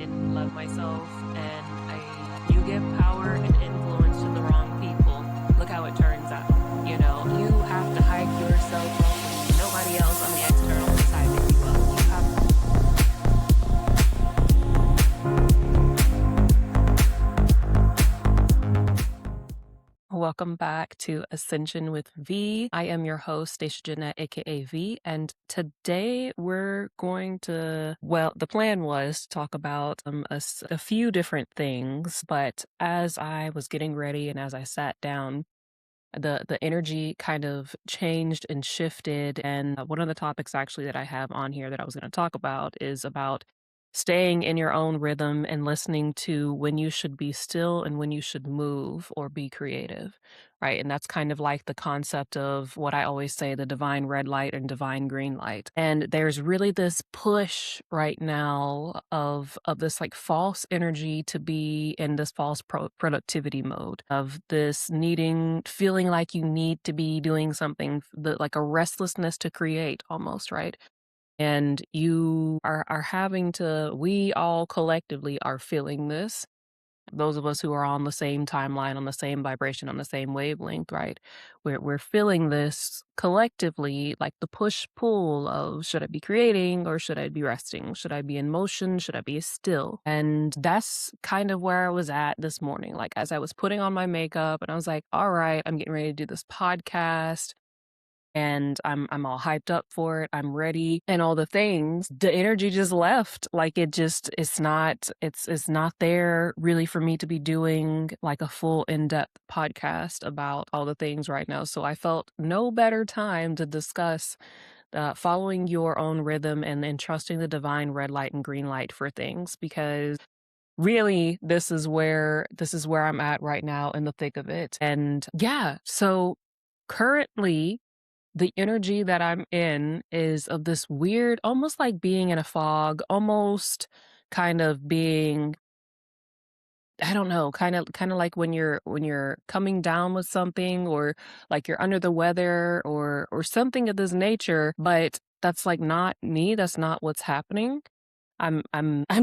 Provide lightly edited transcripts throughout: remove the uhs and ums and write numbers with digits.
and love myself, and you give power and influence to the wrong people, look how it turns out. You have to hype yourself up, and nobody else on the external is hyping you up. You have Welcome back to Ascension with V. I am your host, Stashia Jeanette, aka V, and today we're going to, the plan was to talk about a few different things, but as I was getting ready and as I sat down, the energy kind of changed and shifted, and one of the topics actually that I have on here that I was going to talk about is about staying in your own rhythm and listening to when you should be still and when you should move or be creative, right? And that's kind of like the concept of what I always say, the divine red light and divine green light. And there's really this push right now of this like false energy to be in this false productivity mode, of this feeling like you need to be doing something, like a restlessness to create almost, right? And you are having to, we all collectively are feeling this. Those of us who are on the same timeline, on the same vibration, on the same wavelength, right? We're feeling this collectively, like the push-pull of, should I be creating or should I be resting? Should I be in motion? Should I be still? And that's kind of where I was at this morning. Like as I was putting on my makeup and I was like, all right, I'm getting ready to do this podcast. And I'm all hyped up for it. I'm ready and all the things. The energy just left. Like it's not there really for me to be doing like a full in-depth podcast about all the things right now. So I felt no better time to discuss following your own rhythm and trusting the divine red light and green light for things, because really this is where I'm at right now in the thick of it. And yeah, so currently the energy that I'm in is of this weird, almost like being in a fog, almost kind of being, I don't know, kind of like when you're coming down with something, or like you're under the weather or something of this nature, but that's like not me, that's not what's happening. I'm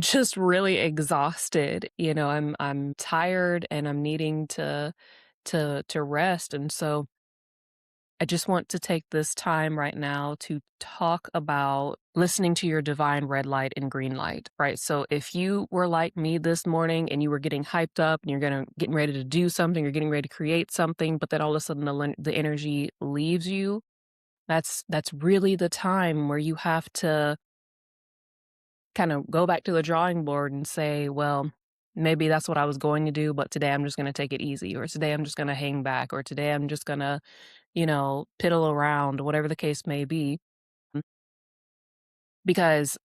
just really exhausted. I'm tired and I'm needing to rest. And so I just want to take this time right now to talk about listening to your divine red light and green light, right? So if you were like me this morning and you were getting hyped up and you're getting ready to do something, you're getting ready to create something, but then all of a sudden the energy leaves you, that's really the time where you have to kind of go back to the drawing board and say, well, maybe that's what I was going to do, but today I'm just going to take it easy, or today I'm just going to hang back, or today I'm just going to piddle around, whatever the case may be, because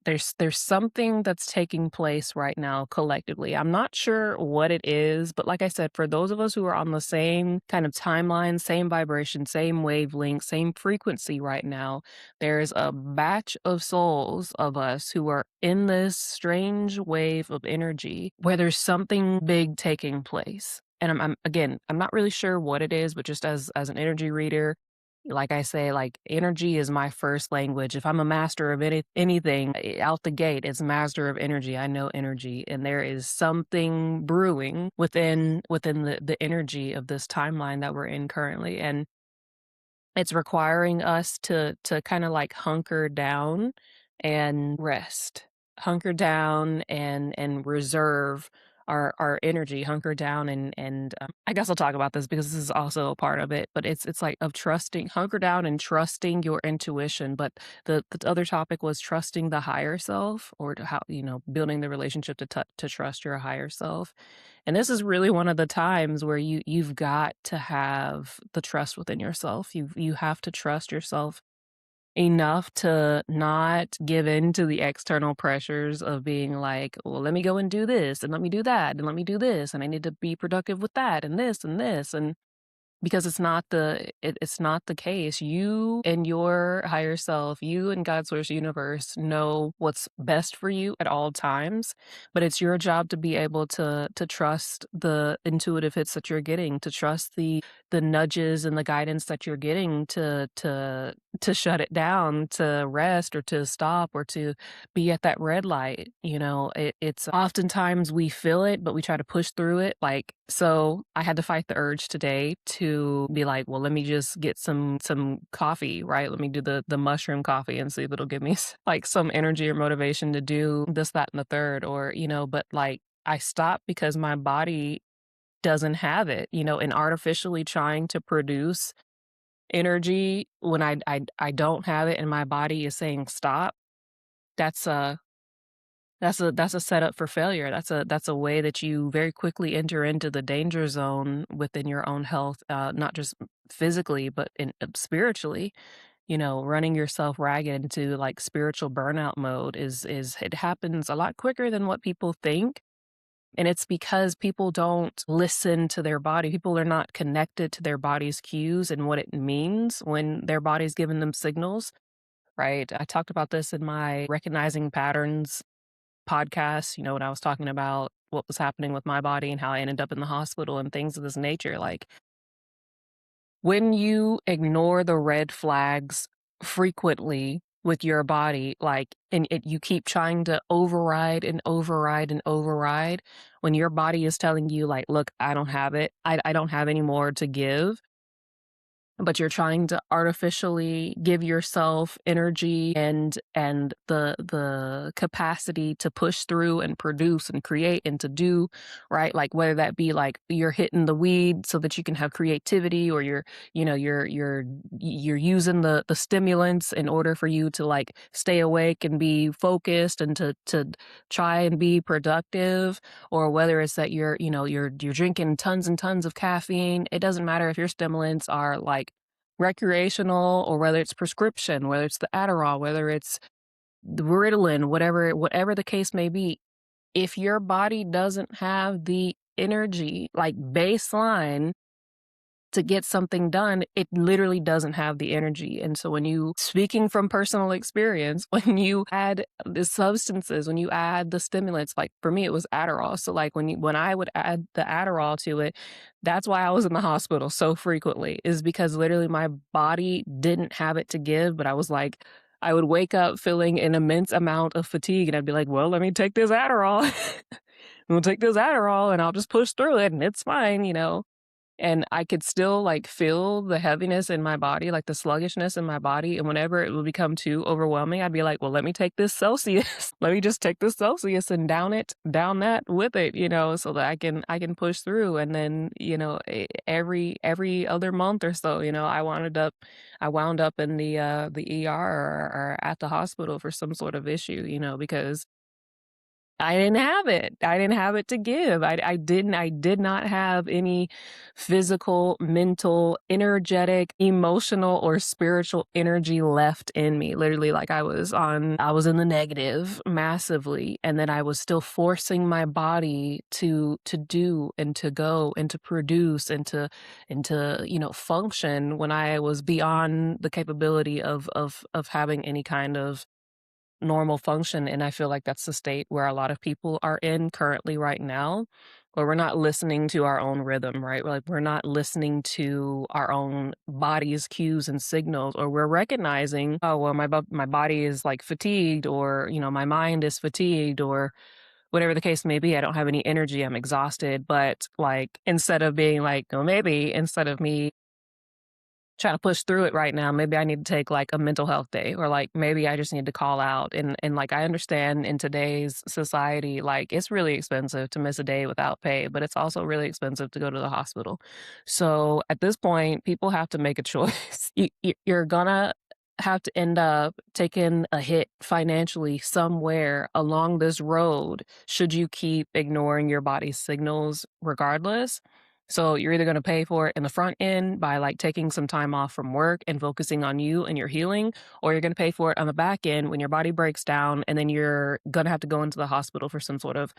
there's something that's taking place right now collectively. I'm not sure what it is, but like I said, for those of us who are on the same kind of timeline, same vibration, same wavelength, same frequency right now, there's a batch of souls of us who are in this strange wave of energy where there's something big taking place. And I'm not really sure what it is, but just as an energy reader, like I say, like energy is my first language. If I'm a master of anything out the gate, it's master of energy. I know energy, and there is something brewing within the energy of this timeline that we're in currently, and it's requiring us to kind of like hunker down and rest, hunker down and reserve our energy, hunker down and I guess I'll talk about this because this is also a part of it, but it's like of trusting, hunker down and trusting your intuition. But the other topic was trusting the higher self, or to how, building the relationship to trust your higher self. And this is really one of the times where you've got to have the trust within yourself. You have to trust yourself enough to not give in to the external pressures of being like, well, let me go and do this and let me do that and let me do this and I need to be productive with that and this and this. And because it's not the case. You and your higher self, you and God's source universe know what's best for you at all times, but it's your job to be able to trust the intuitive hits that you're getting, to trust the nudges and the guidance that you're getting to to shut it down, to rest or to stop or to be at that red light. It's oftentimes we feel it, but we try to push through it. Like, so I had to fight the urge today to be like, well, let me just get some coffee, right? Let me do the mushroom coffee and see if it'll give me like some energy or motivation to do this, that, and the third, or, but like I stopped because my body doesn't have it, and artificially trying to produce energy when I don't have it and my body is saying stop. That's a that's a setup for failure. That's a way that you very quickly enter into the danger zone within your own health, not just physically but spiritually. Running yourself ragged into like spiritual burnout mode is it happens a lot quicker than what people think. And it's because people don't listen to their body. People are not connected to their body's cues and what it means when their body's giving them signals, right? I talked about this in my Recognizing Patterns podcast, when I was talking about what was happening with my body and how I ended up in the hospital and things of this nature. Like, when you ignore the red flags frequently with your body, like, and you keep trying to override and override and override, when your body is telling you, like, look, I don't have it, I don't have any more to give, but you're trying to artificially give yourself energy and the capacity to push through and produce and create and to do, right? Like, whether that be like you're hitting the weed so that you can have creativity, or you're using the stimulants in order for you to like stay awake and be focused and to try and be productive, or whether it's that you're drinking tons and tons of caffeine. It doesn't matter if your stimulants are like recreational or whether it's prescription, whether it's the Adderall, whether it's the Ritalin, whatever the case may be. If your body doesn't have the energy, like baseline, to get something done, it literally doesn't have the energy. And so speaking from personal experience, when you add the substances, when you add the stimulants, like for me, it was Adderall. So like when I would add the Adderall to it, that's why I was in the hospital so frequently, is because literally my body didn't have it to give. But I would wake up feeling an immense amount of fatigue and I'd be like, well, let me take this Adderall. We'll take this Adderall and I'll just push through it and it's fine. And I could still like feel the heaviness in my body, like the sluggishness in my body. And whenever it would become too overwhelming, I'd be like, well, let me take this Celsius. Let me just take this Celsius and down that with it, so that I can push through. And then, every other month or so, I wound up in the ER or at the hospital for some sort of issue, because I didn't have it. I didn't have it to give. I did not have any physical, mental, energetic, emotional, or spiritual energy left in me. Literally, like I was in the negative massively. And then I was still forcing my body to do and to go and to produce and to function when I was beyond the capability of having any kind of normal function. And I feel like that's the state where a lot of people are in currently right now, where we're not listening to our own rhythm, right? We're not listening to our own body's cues and signals, or we're recognizing, oh, well, my body is like fatigued, or, my mind is fatigued, or whatever the case may be. I don't have any energy. I'm exhausted. But like, instead of being like, oh, maybe instead of me trying to push through it right now, maybe I need to take like a mental health day, or like maybe I just need to call out. And like, I understand in today's society, like it's really expensive to miss a day without pay, but it's also really expensive to go to the hospital. So at this point, people have to make a choice. You're gonna have to end up taking a hit financially somewhere along this road should you keep ignoring your body's signals regardless. So you're either going to pay for it in the front end by like taking some time off from work and focusing on you and your healing, or you're going to pay for it on the back end when your body breaks down and then you're going to have to go into the hospital for some sort of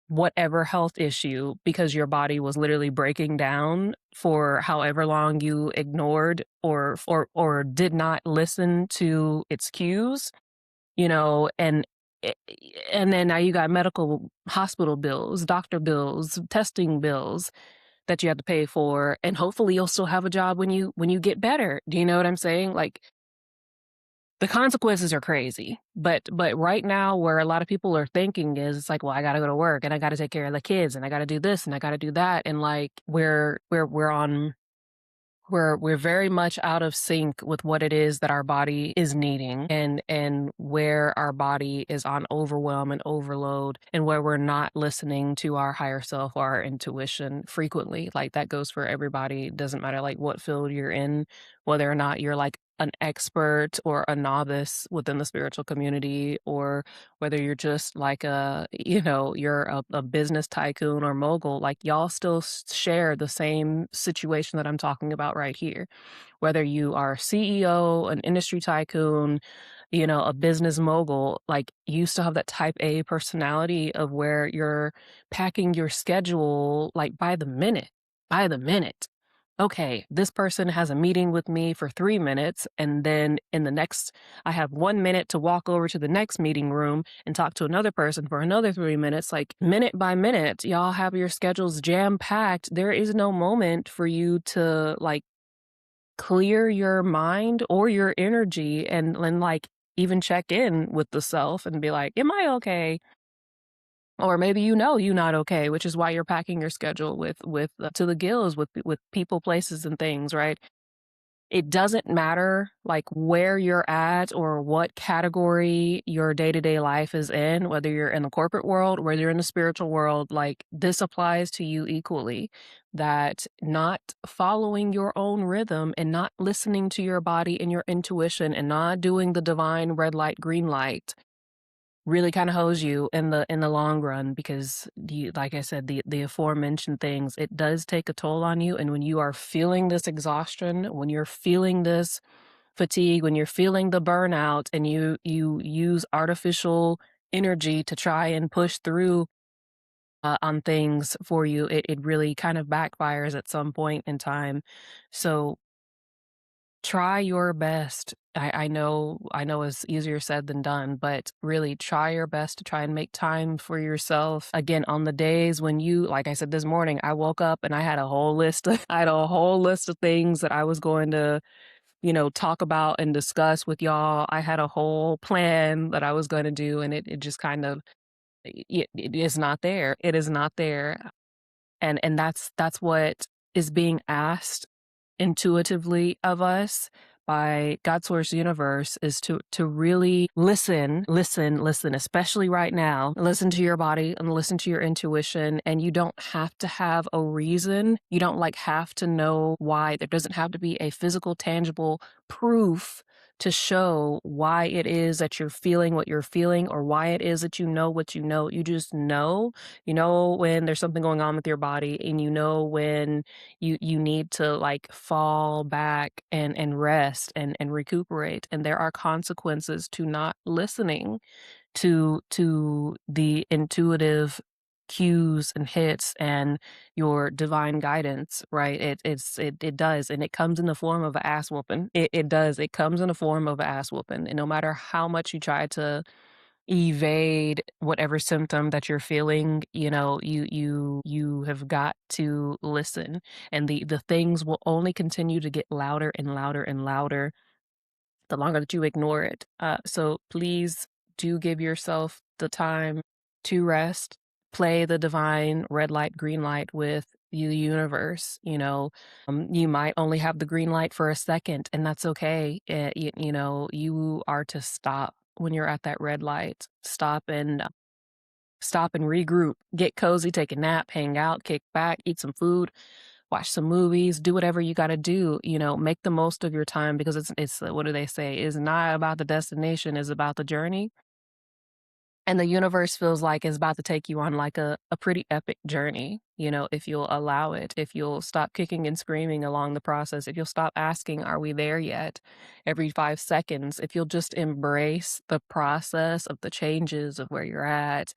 whatever health issue because your body was literally breaking down for however long you ignored or did not listen to its cues, and and then now you got medical hospital bills, doctor bills, testing bills that you have to pay for, and hopefully you'll still have a job when you get better. Do you know what I'm saying? Like, the consequences are crazy. But right now where a lot of people are thinking is it's like, well, I gotta go to work and I gotta take care of the kids and I gotta do this and I gotta do that. And like we're on we're very much out of sync with what it is that our body is needing and where our body is on overwhelm and overload and where we're not listening to our higher self or our intuition frequently. Like that goes for everybody. It doesn't matter like what field you're in, whether or not you're like an expert or a novice within the spiritual community, or whether you're just like you're a business tycoon or mogul, like y'all still share the same situation that I'm talking about right here. Whether you are a CEO, an industry tycoon, a business mogul, like you still have that type A personality of where you're packing your schedule like by the minute. Okay, this person has a meeting with me for 3 minutes, and then in the next, I have 1 minute to walk over to the next meeting room and talk to another person for another 3 minutes. Like minute by minute, y'all have your schedules jam packed. There is no moment for you to like clear your mind or your energy and like even check in with the self and be like, am I okay? Or maybe you're not okay, which is why you're packing your schedule with to the gills with people, places, and things, right? It doesn't matter like where you're at or what category your day-to-day life is in, whether you're in the corporate world, whether you're in the spiritual world, like this applies to you equally. That not following your own rhythm and not listening to your body and your intuition and not doing the divine red light, green light really kind of hose you in the long run, because like I said, the aforementioned things, it does take a toll on you. And when you are feeling this exhaustion, when you're feeling this fatigue, when you're feeling the burnout, and you use artificial energy to try and push through on things for you, it really kind of backfires at some point in time. So try your best. I know it's easier said than done, but really try your best to try and make time for yourself. Again, on the days when like I said this morning, I woke up and I had a whole list I had a whole list of things that I was going to, talk about and discuss with y'all. I had a whole plan that I was going to do, and it just kind of it is not there. It is not there. And that's what is being asked intuitively of us by God Source Universe, is to really listen, especially right now. Listen to your body and listen to your intuition. And you don't have to have a reason. You don't like have to know why. There doesn't have to be a physical, tangible proof to show why it is that you're feeling what you're feeling, or why it is that you know what you know. You just know. You know when there's something going on with your body, and you know when you need to like fall back and rest and recuperate. And there are consequences to not listening to the intuitive cues and hits and your divine guidance, right? It does, and it comes in the form of an ass whooping. It does. It comes in the form of an ass whooping. And no matter how much you try to evade whatever symptom that you're feeling, you have got to listen. And the things will only continue to get louder and louder and louder the longer that you ignore it. So please do give yourself the time to rest. Play the divine red light, green light with the universe. You might only have the green light for a second, and that's okay. You are to stop when you're at that red light. Stop and regroup, get cozy, take a nap, hang out, kick back, eat some food, watch some movies, do whatever you got to do. Make the most of your time, because it's what do they say? It's not about the destination, it's about the journey. And the universe feels like it's about to take you on like a pretty epic journey, if you'll allow it, if you'll stop kicking and screaming along the process, if you'll stop asking, are we there yet? Every 5 seconds, if you'll just embrace the process of the changes of where you're at,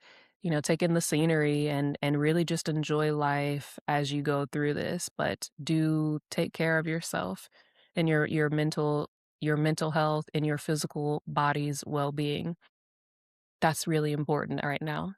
take in the scenery and really just enjoy life as you go through this. But do take care of yourself and your mental health and your physical body's well-being. That's really important right now.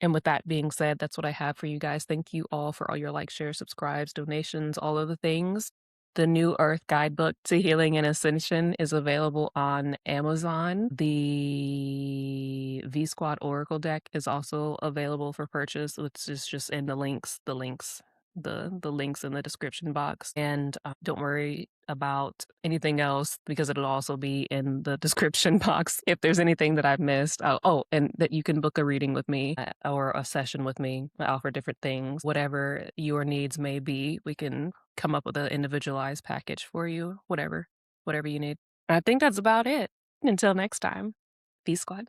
And with that being said, that's what I have for you guys. Thank you all for all your likes, shares, subscribes, donations, all of the things. The New Earth Guidebook to Healing and Ascension is available on Amazon. The V Squad Oracle deck is also available for purchase, which is just in the links, the links in the description box. And don't worry about anything else because it'll also be in the description box if there's anything that I've missed. Oh, and that you can book a reading with me or a session with me. I offer different things. Whatever your needs may be, we can come up with an individualized package for you, whatever you need. I think that's about it. Until next time, Peace Squad.